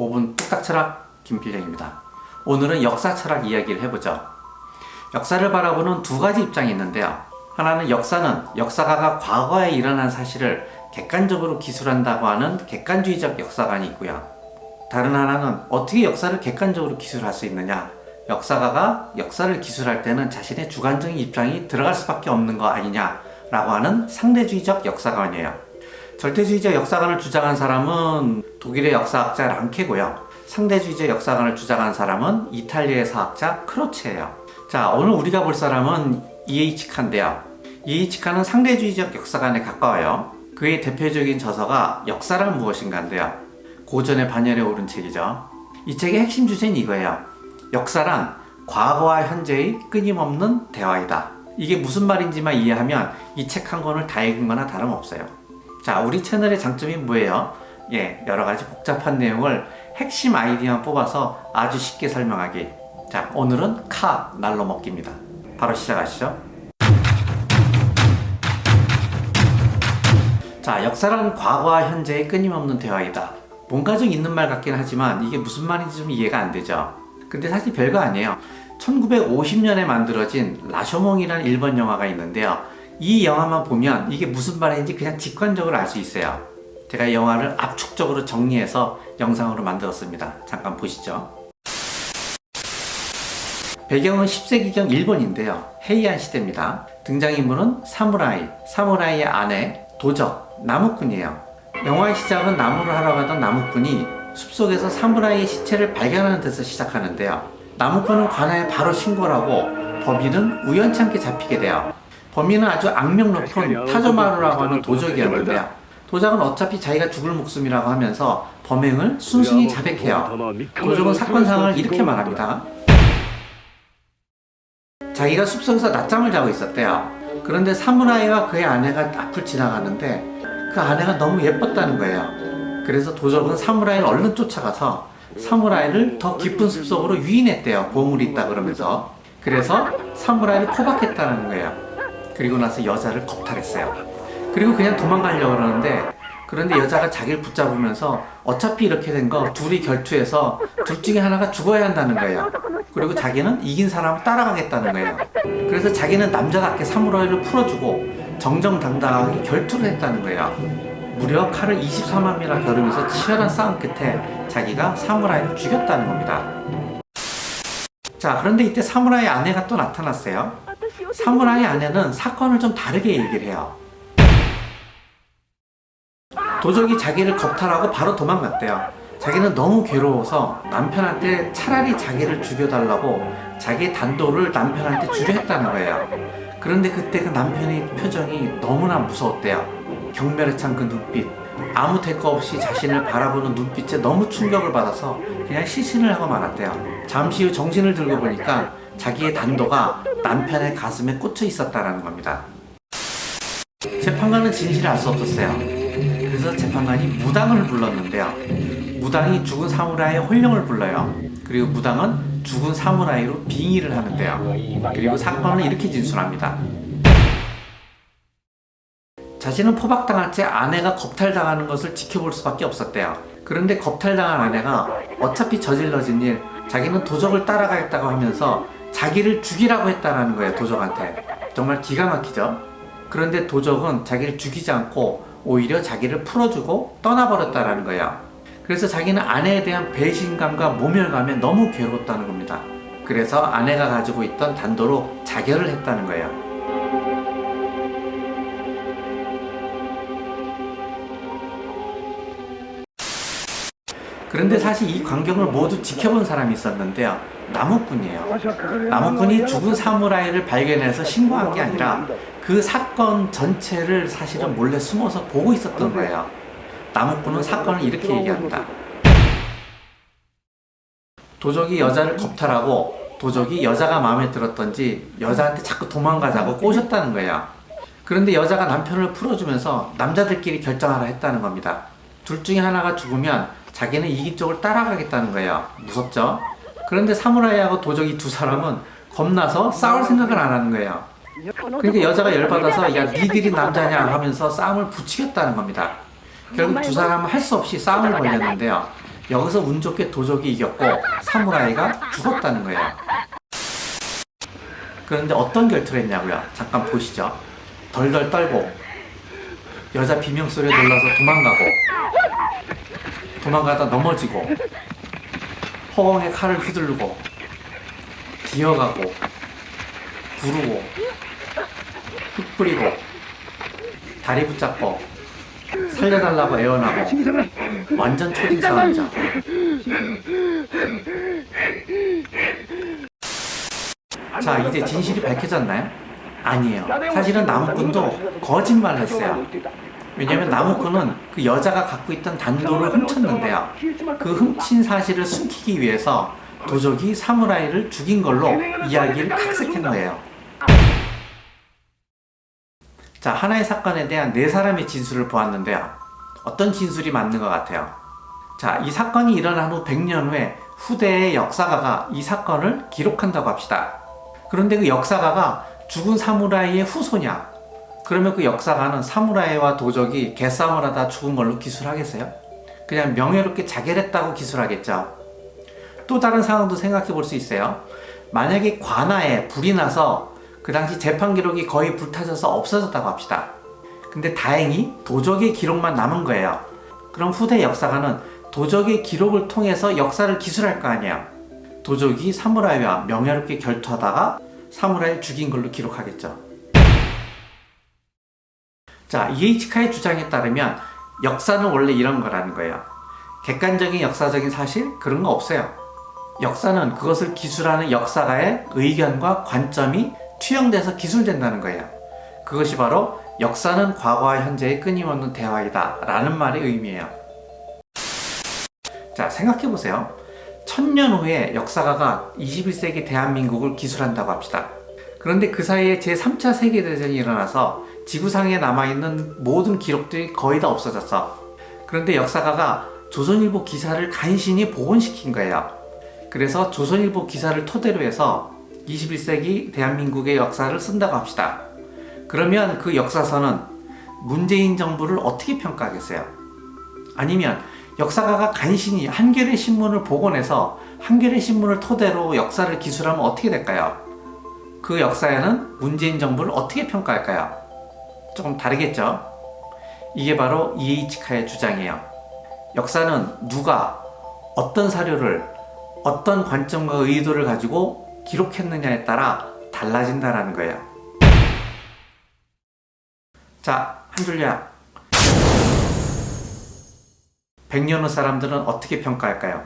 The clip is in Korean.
5분 뚝딱 철학 김필영입니다. 오늘은 역사 철학 이야기를 해보죠. 역사를 바라보는 두 가지 입장이 있는데요. 하나는 역사는 역사가가 과거에 일어난 사실을 객관적으로 기술한다고 하는 객관주의적 역사관이 있고요. 다른 하나는 어떻게 역사를 객관적으로 기술할 수 있느냐, 역사가가 역사를 기술할 때는 자신의 주관적인 입장이 들어갈 수밖에 없는 거 아니냐라고 하는 상대주의적 역사관이에요. 절대주의적 역사관을 주장한 사람은 독일의 역사학자 랑케고요. 상대주의적 역사관을 주장한 사람은 이탈리아의 사학자 크로체예요. 자, 오늘 우리가 볼 사람은 E.H. 칸인데요. E.H. 칸은 상대주의적 역사관에 가까워요. 그의 대표적인 저서가 역사란 무엇인가인데요. 고전의 반열에 오른 책이죠. 이 책의 핵심 주제는 이거예요. 역사란 과거와 현재의 끊임없는 대화이다. 이게 무슨 말인지만 이해하면 이 책 한 권을 다 읽은 거나 다름없어요. 자, 우리 채널의 장점이 뭐예요? 여러 가지 복잡한 내용을 핵심 아이디어만 뽑아서 아주 쉽게 설명하기. 자, 오늘은 날로 먹기입니다. 바로 시작하시죠. 자, 역사란 과거와 현재의 끊임없는 대화이다. 뭔가 좀 있는 말 같긴 하지만 이게 무슨 말인지 좀 이해가 안 되죠. 근데 사실 별거 아니에요. 1950년에 만들어진 라쇼몽이라는 일본 영화가 있는데요. 이 영화만 보면 이게 무슨 말인지 그냥 직관적으로 알 수 있어요. 제가 이 영화를 압축적으로 정리해서 영상으로 만들었습니다. 잠깐 보시죠. 배경은 10세기경 일본인데요. 헤이안 시대입니다. 등장인물은 사무라이의 아내, 도적, 나무꾼이에요. 영화의 시작은 나무를 하러 가던 나무꾼이 숲속에서 사무라이의 시체를 발견하는 데서 시작하는데요. 나무꾼은 관아에 바로 신고를 하고 범인은 우연찮게 잡히게 돼요. 범인은 아주 악명 높은 타조마루라고 하는 도적이었는데요. 도적은 어차피 자기가 죽을 목숨이라고 하면서 범행을 순순히 자백해요. 도적은 사건 상황을 이렇게 말합니다. 자기가 숲속에서 낮잠을 자고 있었대요. 그런데 사무라이와 그의 아내가 앞을 지나가는데 그 아내가 너무 예뻤다는 거예요. 그래서 도적은 사무라이를 얼른 쫓아가서 사무라이를 더 깊은 숲속으로 유인했대요. 보물이 있다 그러면서. 그래서 사무라이를 포박했다는 거예요. 그리고 나서 여자를 겁탈했어요. 그리고 그냥 도망가려고 그러는데, 그런데 여자가 자기를 붙잡으면서 어차피 이렇게 된 거 둘이 결투해서 둘 중에 하나가 죽어야 한다는 거예요. 그리고 자기는 이긴 사람을 따라가겠다는 거예요. 그래서 자기는 남자답게 사무라이를 풀어주고 정정당당하게 결투를 했다는 거예요. 무려 칼을 24만 미나 겨루면서 치열한 싸움 끝에 자기가 사무라이를 죽였다는 겁니다. 자, 그런데 이때 사무라이 아내가 또 나타났어요. 사무라이 아내는 사건을 좀 다르게 얘기를 해요. 도적이 자기를 겁탈하고 바로 도망갔대요. 자기는 너무 괴로워서 남편한테 차라리 자기를 죽여달라고 자기의 단도를 남편한테 주려 했다는 거예요. 그런데 그때 그 남편의 표정이 너무나 무서웠대요. 경멸에 찬 그 눈빛, 아무 대가 없이 자신을 바라보는 눈빛에 너무 충격을 받아서 그냥 실신을 하고 말았대요. 잠시 후 정신을 들고 보니까 자기의 단도가 남편의 가슴에 꽂혀 있었다는 겁니다. 재판관은 진실을 알 수 없었어요. 그래서 재판관이 무당을 불렀는데요. 무당이 죽은 사무라이의 혼령을 불러요. 그리고 무당은 죽은 사무라이로 빙의를 하는데요. 그리고 사건을 이렇게 진술합니다. 자신은 포박당할 때 아내가 겁탈당하는 것을 지켜볼 수밖에 없었대요. 그런데 겁탈당한 아내가 어차피 저질러진 일, 자기는 도적을 따라가겠다고 하면서 자기를 죽이라고 했다는 거예요. 도적한테. 정말 기가 막히죠. 그런데 도적은 자기를 죽이지 않고 오히려 자기를 풀어주고 떠나버렸다는 거예요. 그래서 자기는 아내에 대한 배신감과 모멸감에 너무 괴로웠다는 겁니다. 그래서 아내가 가지고 있던 단도로 자결을 했다는 거예요. 그런데 사실 이 광경을 모두 지켜본 사람이 있었는데요. 나무꾼이에요. 나무꾼이 죽은 사무라이를 발견해서 신고한 게 아니라 그 사건 전체를 사실은 몰래 숨어서 보고 있었던 거예요. 나무꾼은 사건을 이렇게 얘기합니다. 도적이 여자를 겁탈하고 도적이 여자가 마음에 들었던지 여자한테 자꾸 도망가자고 꼬셨다는 거예요. 그런데 여자가 남편을 풀어주면서 남자들끼리 결정하라 했다는 겁니다. 둘 중에 하나가 죽으면 자기는 이긴 쪽을 따라가겠다는 거예요. 무섭죠? 그런데 사무라이하고 도적이 두 사람은 겁나서 싸울 생각을 안 하는 거예요. 그러니까 여자가 열받아서 야 니들이 남자냐 하면서 싸움을 부추겼다는 겁니다. 결국 두 사람은 할 수 없이 싸움을 벌였는데요. 여기서 운 좋게 도적이 이겼고 사무라이가 죽었다는 거예요. 그런데 어떤 결투를 했냐고요? 잠깐 보시죠. 덜덜 떨고 여자 비명소리에 놀라서 도망가다 넘어지고 허공에 칼을 휘두르고 기어가고 구르고 흙 뿌리고 다리 붙잡고 살려달라고 애원하고 완전 초딩 싸움이죠. 자, 이제 진실이 밝혀졌나요? 아니에요. 사실은 나무꾼도 거짓말을 했어요. 왜냐면 나무꾼은 그 여자가 갖고 있던 단도를 훔쳤는데요. 그 훔친 사실을 숨기기 위해서 도적이 사무라이를 죽인 걸로 이야기를 각색한 거예요. 자, 하나의 사건에 대한 네 사람의 진술을 보았는데요. 어떤 진술이 맞는 것 같아요? 자, 이 사건이 일어난 후 100년 후에 후대의 역사가가 이 사건을 기록한다고 합시다. 그런데 그 역사가가 죽은 사무라이의 후손이야. 그러면 그 역사가는 사무라이와 도적이 개싸움을 하다 죽은 걸로 기술하겠어요? 그냥 명예롭게 자결했다고 기술하겠죠. 또 다른 상황도 생각해 볼 수 있어요. 만약에 관아에 불이 나서 그 당시 재판 기록이 거의 불타져서 없어졌다고 합시다. 근데 다행히 도적의 기록만 남은 거예요. 그럼 후대 역사가는 도적의 기록을 통해서 역사를 기술할 거 아니에요. 도적이 사무라이와 명예롭게 결투하다가 사무라이를 죽인 걸로 기록하겠죠. 자, 이에이치카의 주장에 따르면 역사는 원래 이런 거라는 거예요. 객관적인 역사적인 사실? 그런 거 없어요. 역사는 그것을 기술하는 역사가의 의견과 관점이 투영돼서 기술된다는 거예요. 그것이 바로 역사는 과거와 현재의 끊임없는 대화이다 라는 말의 의미예요. 자, 생각해보세요. 1000년 후에 역사가가 21세기 대한민국을 기술한다고 합시다. 그런데 그 사이에 제3차 세계대전이 일어나서 지구상에 남아있는 모든 기록들이 거의 다 없어졌어. 그런데 역사가가 조선일보 기사를 간신히 복원시킨 거예요. 그래서 조선일보 기사를 토대로 해서 21세기 대한민국의 역사를 쓴다고 합시다. 그러면 그 역사서는 문재인 정부를 어떻게 평가하겠어요? 아니면 역사가가 간신히 한겨레 신문을 복원해서 한겨레 신문을 토대로 역사를 기술하면 어떻게 될까요? 그 역사에는 문재인 정부를 어떻게 평가할까요? 조금 다르겠죠? 이게 바로 이에이치카의 주장이에요. 역사는 누가 어떤 사료를 어떤 관점과 의도를 가지고 기록했느냐에 따라 달라진다는 거예요. 자, 한 줄야. 100년 후 사람들은 어떻게 평가할까요?